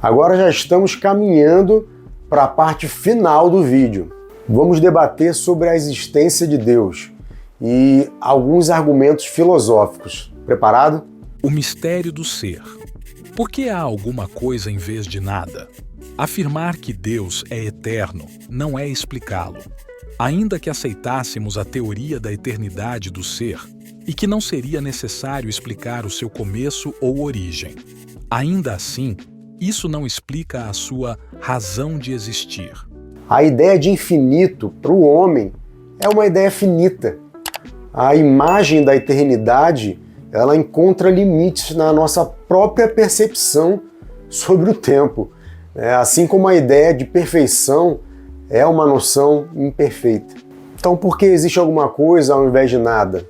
Agora já estamos caminhando para a parte final do vídeo. Vamos debater sobre a existência de Deus e alguns argumentos filosóficos. Preparado? O mistério do ser. Por que há alguma coisa em vez de nada? Afirmar que Deus é eterno não é explicá-lo. Ainda que aceitássemos a teoria da eternidade do ser e que não seria necessário explicar o seu começo ou origem, ainda assim, isso não explica a sua razão de existir. A ideia de infinito para o homem é uma ideia finita. A imagem da eternidade, ela encontra limites na nossa própria percepção sobre o tempo. Assim como a ideia de perfeição é uma noção imperfeita. Então, por que existe alguma coisa ao invés de nada?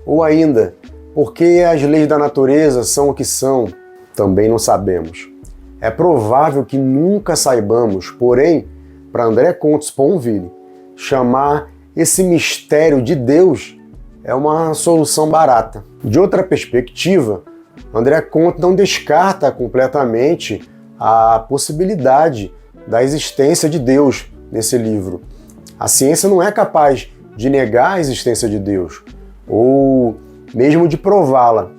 Ou ainda, por que as leis da natureza são o que são? Também não sabemos. É provável que nunca saibamos, porém, para André Comte Sponville, chamar esse mistério de Deus é uma solução barata. De outra perspectiva, André Comte não descarta completamente a possibilidade da existência de Deus nesse livro. A ciência não é capaz de negar a existência de Deus, ou mesmo de prová-la.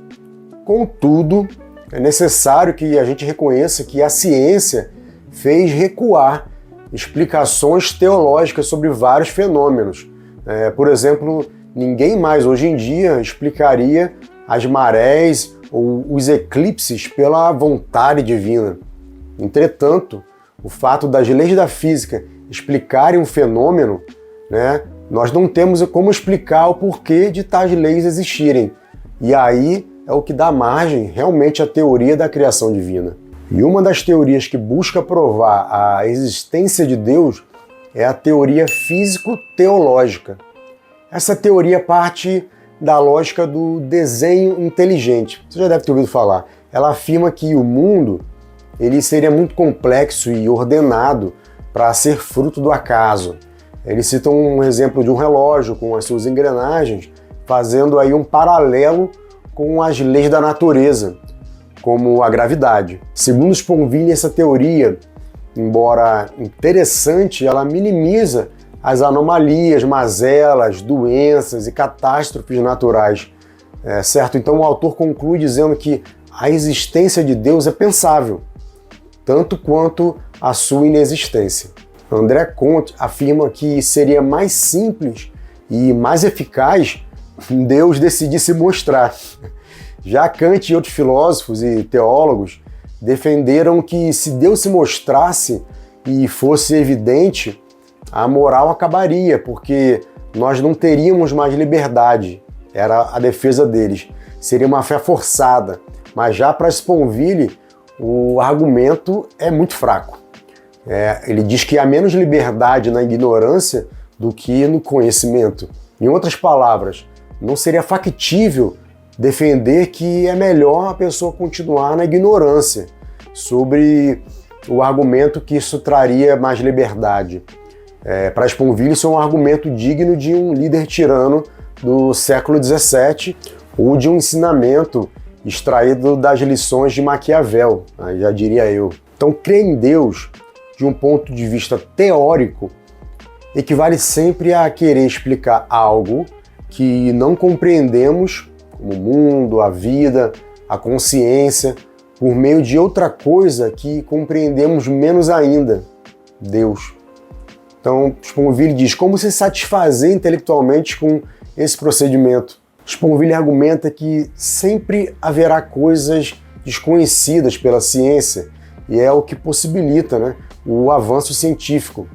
Contudo, é necessário que a gente reconheça que a ciência fez recuar explicações teológicas sobre vários fenômenos. Por exemplo, ninguém mais hoje em dia explicaria as marés ou os eclipses pela vontade divina. Entretanto, o fato das leis da física explicarem um fenômeno, nós não temos como explicar o porquê de tais leis existirem. E aí é o que dá margem realmente à teoria da criação divina. E uma das teorias que busca provar a existência de Deus é a teoria físico-teológica. Essa teoria parte da lógica do desenho inteligente. Você já deve ter ouvido falar. Ela afirma que o mundo ele seria muito complexo e ordenado para ser fruto do acaso. Eles citam um exemplo de um relógio com as suas engrenagens, fazendo aí um paralelo com as leis da natureza, como a gravidade. Segundo Sponville, essa teoria, embora interessante, ela minimiza as anomalias, mazelas, doenças e catástrofes naturais. Certo? Então o autor conclui dizendo que a existência de Deus é pensável, tanto quanto a sua inexistência. André Comte afirma que seria mais simples e mais eficaz Deus decidir se mostrar. Já Kant e outros filósofos e teólogos defenderam que se Deus se mostrasse e fosse evidente, a moral acabaria, porque nós não teríamos mais liberdade. Era a defesa deles. Seria uma fé forçada. Mas já para Sponville, o argumento é muito fraco. Ele diz que há menos liberdade na ignorância do que no conhecimento. Em outras palavras, não seria factível defender que é melhor a pessoa continuar na ignorância sobre o argumento que isso traria mais liberdade. Para Sponville, isso é um argumento digno de um líder tirano do século XVII ou de um ensinamento extraído das lições de Maquiavel, já diria eu. Então, crer em Deus, de um ponto de vista teórico, equivale sempre a querer explicar algo que não compreendemos, como o mundo, a vida, a consciência, por meio de outra coisa que compreendemos menos ainda, Deus. Então, Sponville diz como se satisfazer intelectualmente com esse procedimento. Sponville argumenta que sempre haverá coisas desconhecidas pela ciência e é o que possibilita, o avanço científico.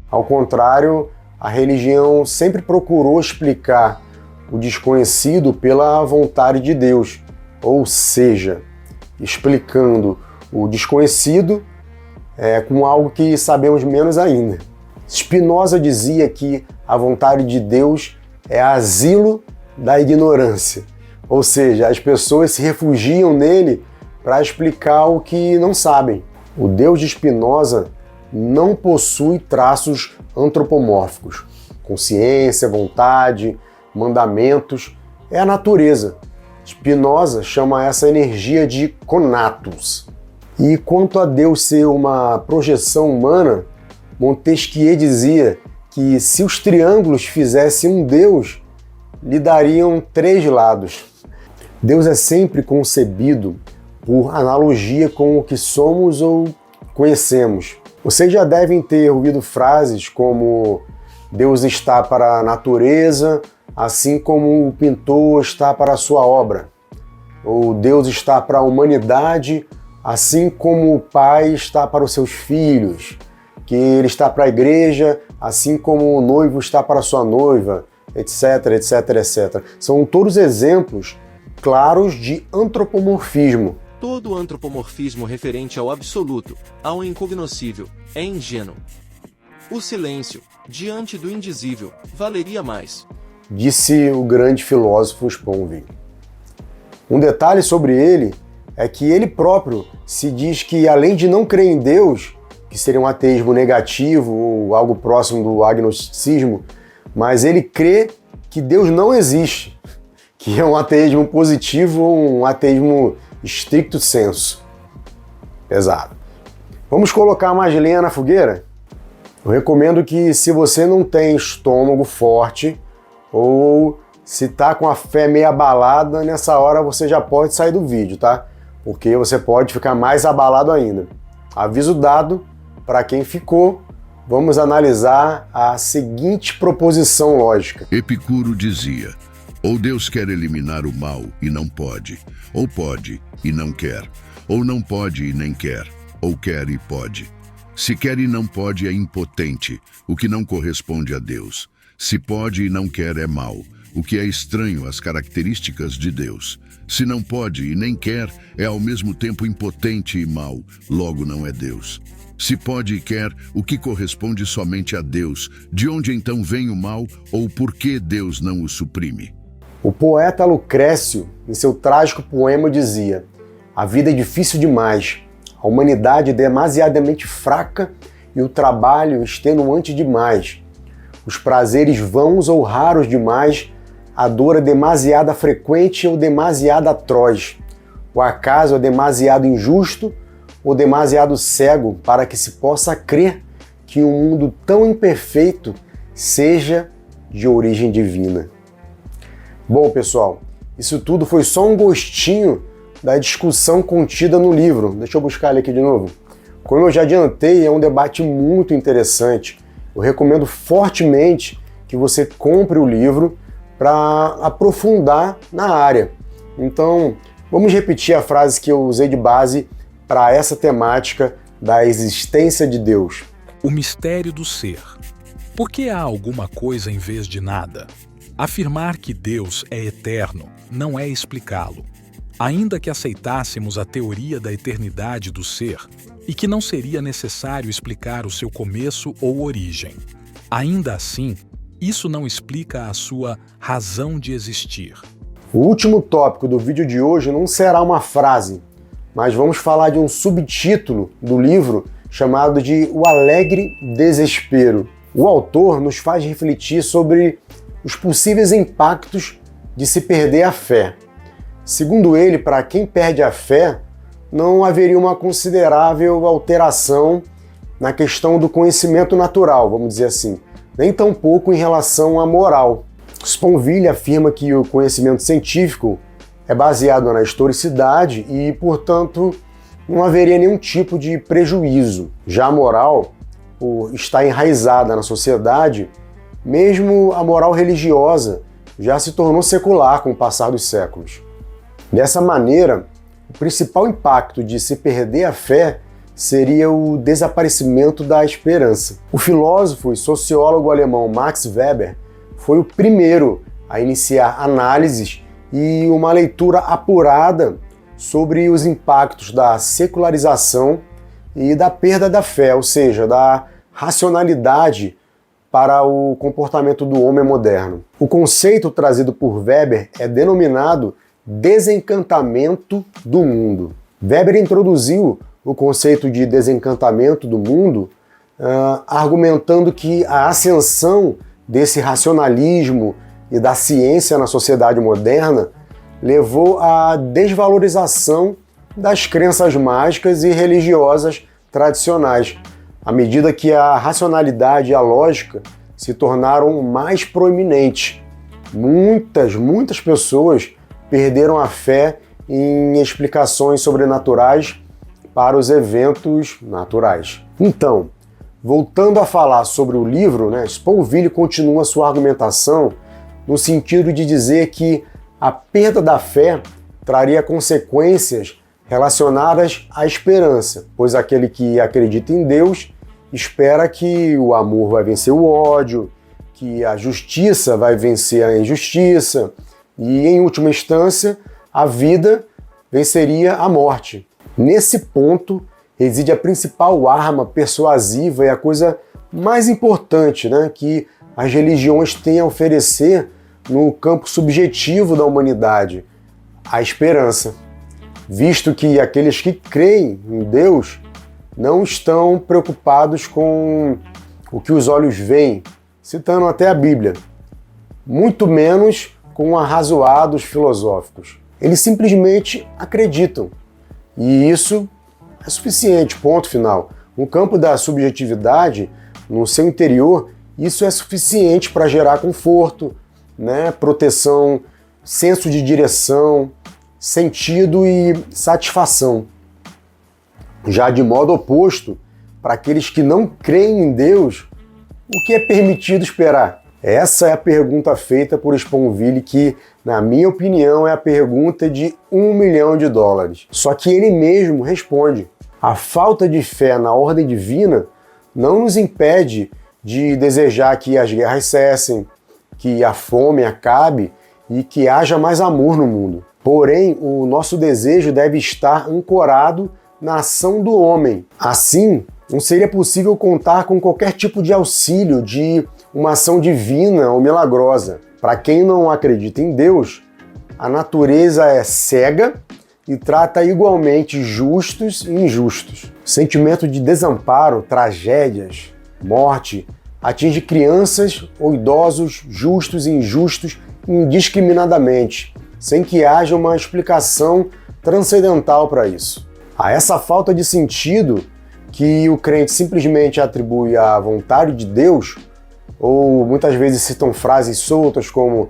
Ao contrário, a religião sempre procurou explicar o desconhecido pela vontade de Deus, ou seja, explicando o desconhecido com algo que sabemos menos ainda. Spinoza dizia que a vontade de Deus é asilo da ignorância, ou seja, as pessoas se refugiam nele para explicar o que não sabem. O Deus de Spinoza não possui traços antropomórficos, consciência, vontade, mandamentos, é a natureza. Spinoza chama essa energia de conatus. E quanto a Deus ser uma projeção humana, Montesquieu dizia que se os triângulos fizessem um Deus, lhe dariam 3 lados. Deus é sempre concebido por analogia com o que somos ou conhecemos. Vocês já devem ter ouvido frases como Deus está para a natureza, assim como o pintor está para a sua obra. Ou Deus está para a humanidade, assim como o pai está para os seus filhos. Que ele está para a igreja, assim como o noivo está para a sua noiva, etc, etc, etc. São todos exemplos claros de antropomorfismo. Todo antropomorfismo referente ao absoluto, ao incognoscível, é ingênuo. O silêncio, diante do indizível, valeria mais. Disse o grande filósofo Sponville. Um detalhe sobre ele é que ele próprio se diz que, além de não crer em Deus, que seria um ateísmo negativo ou algo próximo do agnosticismo, mas ele crê que Deus não existe, que é um ateísmo positivo ou um ateísmo stricto sensu. Pesado. Vamos colocar mais lenha na fogueira? Eu recomendo que, se você não tem estômago forte ou se tá com a fé meio abalada, nessa hora você já pode sair do vídeo, tá? Porque você pode ficar mais abalado ainda. Aviso dado, para quem ficou, vamos analisar a seguinte proposição lógica. Epicuro dizia: ou Deus quer eliminar o mal e não pode, ou pode e não quer, ou não pode e nem quer, ou quer e pode. Se quer e não pode é impotente, o que não corresponde a Deus. Se pode e não quer é mal, o que é estranho às características de Deus. Se não pode e nem quer, é ao mesmo tempo impotente e mal, logo não é Deus. Se pode e quer, o que corresponde somente a Deus, de onde então vem o mal ou por que Deus não o suprime? O poeta Lucrécio, em seu trágico poema, dizia: a vida é difícil demais, a humanidade é demasiadamente fraca e o trabalho extenuante demais. Os prazeres vãos ou raros demais, a dor é demasiada frequente ou demasiado atroz. O acaso é demasiado injusto ou demasiado cego para que se possa crer que um mundo tão imperfeito seja de origem divina. Bom, pessoal, isso tudo foi só um gostinho da discussão contida no livro. Deixa eu buscar ele aqui de novo. Como eu já adiantei, é um debate muito interessante. Eu recomendo fortemente que você compre o livro para aprofundar na área. Então, vamos repetir a frase que eu usei de base para essa temática da existência de Deus. O mistério do ser. Por que há alguma coisa em vez de nada? Afirmar que Deus é eterno não é explicá-lo. Ainda que aceitássemos a teoria da eternidade do ser e que não seria necessário explicar o seu começo ou origem, ainda assim, isso não explica a sua razão de existir. O último tópico do vídeo de hoje não será uma frase, mas vamos falar de um subtítulo do livro chamado de O Alegre Desespero. O autor nos faz refletir sobre os possíveis impactos de se perder a fé. Segundo ele, para quem perde a fé, não haveria uma considerável alteração na questão do conhecimento natural, vamos dizer assim, nem tampouco em relação à moral. Sponville afirma que o conhecimento científico é baseado na historicidade e, portanto, não haveria nenhum tipo de prejuízo. Já a moral, por estar enraizada na sociedade, mesmo a moral religiosa já se tornou secular com o passar dos séculos. Dessa maneira, o principal impacto de se perder a fé seria o desaparecimento da esperança. O filósofo e sociólogo alemão Max Weber foi o primeiro a iniciar análises e uma leitura apurada sobre os impactos da secularização e da perda da fé, ou seja, da racionalidade para o comportamento do homem moderno. O conceito trazido por Weber é denominado desencantamento do mundo. Weber introduziu o conceito de desencantamento do mundo argumentando que a ascensão desse racionalismo e da ciência na sociedade moderna levou à desvalorização das crenças mágicas e religiosas tradicionais, à medida que a racionalidade e a lógica se tornaram mais proeminentes. Muitas pessoas perderam a fé em explicações sobrenaturais para os eventos naturais. Então, voltando a falar sobre o livro, Sponville continua sua argumentação no sentido de dizer que a perda da fé traria consequências relacionadas à esperança, pois aquele que acredita em Deus espera que o amor vai vencer o ódio, que a justiça vai vencer a injustiça e, em última instância, a vida venceria a morte. Nesse ponto reside a principal arma persuasiva e a coisa mais importante, que as religiões têm a oferecer no campo subjetivo da humanidade, a esperança. Visto que aqueles que creem em Deus não estão preocupados com o que os olhos veem, citando até a Bíblia, muito menos com arrazoados filosóficos. Eles simplesmente acreditam. E isso é suficiente, ponto final. No campo da subjetividade, no seu interior, isso é suficiente para gerar conforto, proteção, senso de direção, sentido e satisfação. Já de modo oposto, para aqueles que não creem em Deus, o que é permitido esperar? Essa é a pergunta feita por Sponville, que, na minha opinião, é a pergunta de $1 milhão. Só que ele mesmo responde: a falta de fé na ordem divina não nos impede de desejar que as guerras cessem, que a fome acabe e que haja mais amor no mundo. Porém, o nosso desejo deve estar ancorado na ação do homem. Assim, não seria possível contar com qualquer tipo de auxílio de uma ação divina ou milagrosa. Para quem não acredita em Deus, a natureza é cega e trata igualmente justos e injustos. O sentimento de desamparo, tragédias, morte, atinge crianças ou idosos justos e injustos indiscriminadamente, sem que haja uma explicação transcendental para isso. A essa falta de sentido que o crente simplesmente atribui à vontade de Deus, ou muitas vezes citam frases soltas como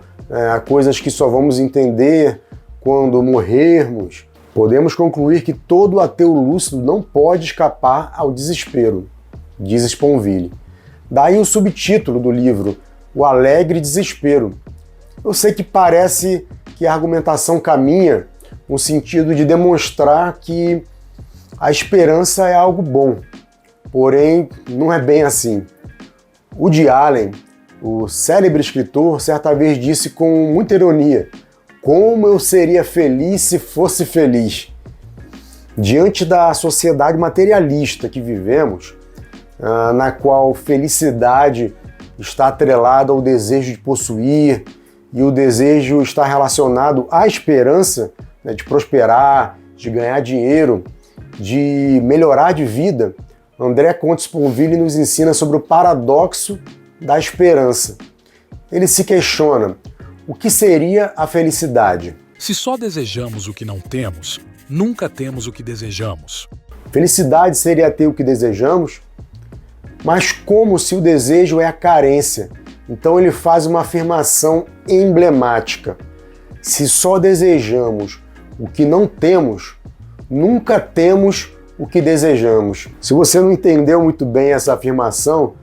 coisas que só vamos entender quando morrermos, podemos concluir que todo ateu lúcido não pode escapar ao desespero, diz Sponville. Daí o subtítulo do livro, O Alegre Desespero. Eu sei que parece que a argumentação caminha no sentido de demonstrar que a esperança é algo bom, porém não é bem assim. Woody Allen, o célebre escritor, certa vez disse com muita ironia: como eu seria feliz se fosse feliz. Diante da sociedade materialista que vivemos, na qual felicidade está atrelada ao desejo de possuir e o desejo está relacionado à esperança, de prosperar, de ganhar dinheiro, de melhorar de vida, André Comte Sponville nos ensina sobre o paradoxo da esperança. Ele se questiona: o que seria a felicidade? Se só desejamos o que não temos, nunca temos o que desejamos. Felicidade seria ter o que desejamos? Mas como se o desejo é a carência? Então ele faz uma afirmação emblemática: se só desejamos o que não temos, nunca temos o que desejamos. Se você não entendeu muito bem essa afirmação,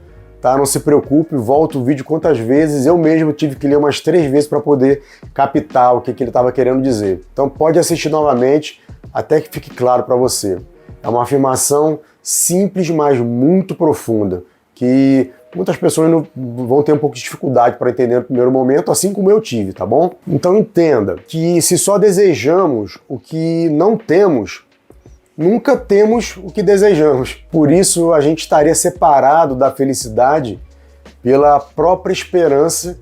não se preocupe, volta o vídeo quantas vezes. Eu mesmo tive que ler umas 3 vezes para poder captar o que ele estava querendo dizer. Então pode assistir novamente até que fique claro para você. É uma afirmação simples, mas muito profunda, que muitas pessoas vão ter um pouco de dificuldade para entender no primeiro momento, assim como eu tive, tá bom? Então entenda que se só desejamos o que não temos, nunca temos o que desejamos. Por isso a gente estaria separado da felicidade pela própria esperança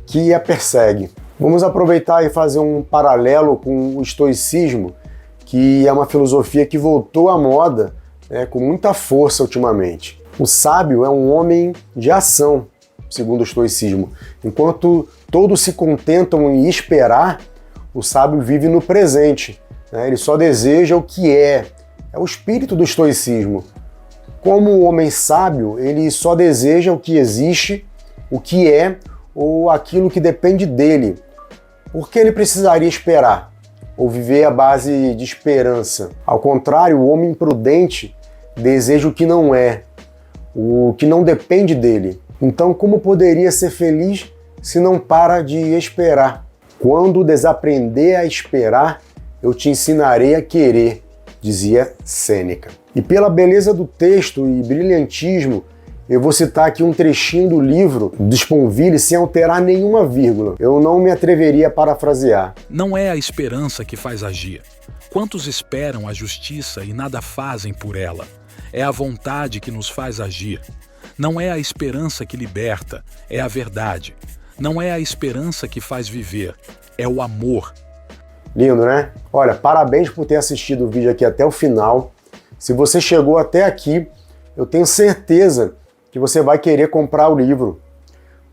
que a persegue. Vamos aproveitar e fazer um paralelo com o estoicismo, que é uma filosofia que voltou à moda com muita força ultimamente. O sábio é um homem de ação, segundo o estoicismo. Enquanto todos se contentam em esperar, o sábio vive no presente, né? Ele só deseja o que é. É o espírito do estoicismo. Como o homem sábio, ele só deseja o que existe, o que é ou aquilo que depende dele. Por que ele precisaria esperar ou viver à base de esperança? Ao contrário, o homem prudente deseja o que não é, o que não depende dele. Então, como poderia ser feliz se não para de esperar? Quando desaprender a esperar, eu te ensinarei a querer, dizia Sêneca. E pela beleza do texto e brilhantismo, eu vou citar aqui um trechinho do livro de Sponville sem alterar nenhuma vírgula. Eu não me atreveria a parafrasear. Não é a esperança que faz agir. Quantos esperam a justiça e nada fazem por ela? É a vontade que nos faz agir. Não é a esperança que liberta, é a verdade. Não é a esperança que faz viver, é o amor. Lindo, né? Olha, parabéns por ter assistido o vídeo aqui até o final. Se você chegou até aqui, eu tenho certeza que você vai querer comprar o livro,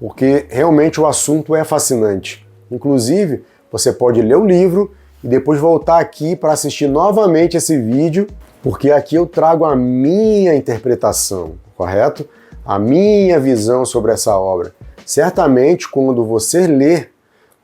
porque realmente o assunto é fascinante. Inclusive, você pode ler o livro e depois voltar aqui para assistir novamente esse vídeo, porque aqui eu trago a minha interpretação, correto? A minha visão sobre essa obra. Certamente, quando você ler,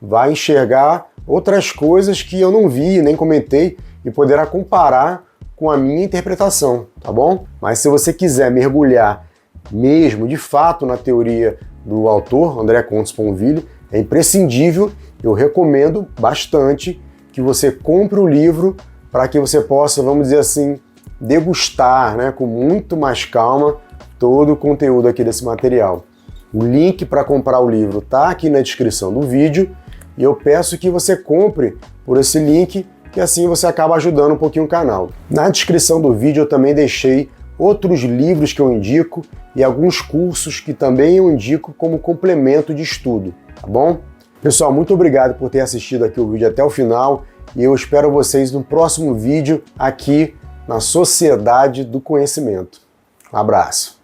vai enxergar outras coisas que eu não vi, nem comentei, e poderá comparar com a minha interpretação, tá bom? Mas se você quiser mergulhar mesmo, de fato, na teoria do autor, André Comte Sponville, é imprescindível, eu recomendo bastante que você compre o livro para que você possa, vamos dizer assim, degustar, né, com muito mais calma todo o conteúdo aqui desse material. O link para comprar o livro está aqui na descrição do vídeo e eu peço que você compre por esse link, que assim você acaba ajudando um pouquinho o canal. Na descrição do vídeo eu também deixei outros livros que eu indico e alguns cursos que também eu indico como complemento de estudo, tá bom? Pessoal, muito obrigado por ter assistido aqui o vídeo até o final e eu espero vocês no próximo vídeo aqui na Sociedade do Conhecimento. Um abraço!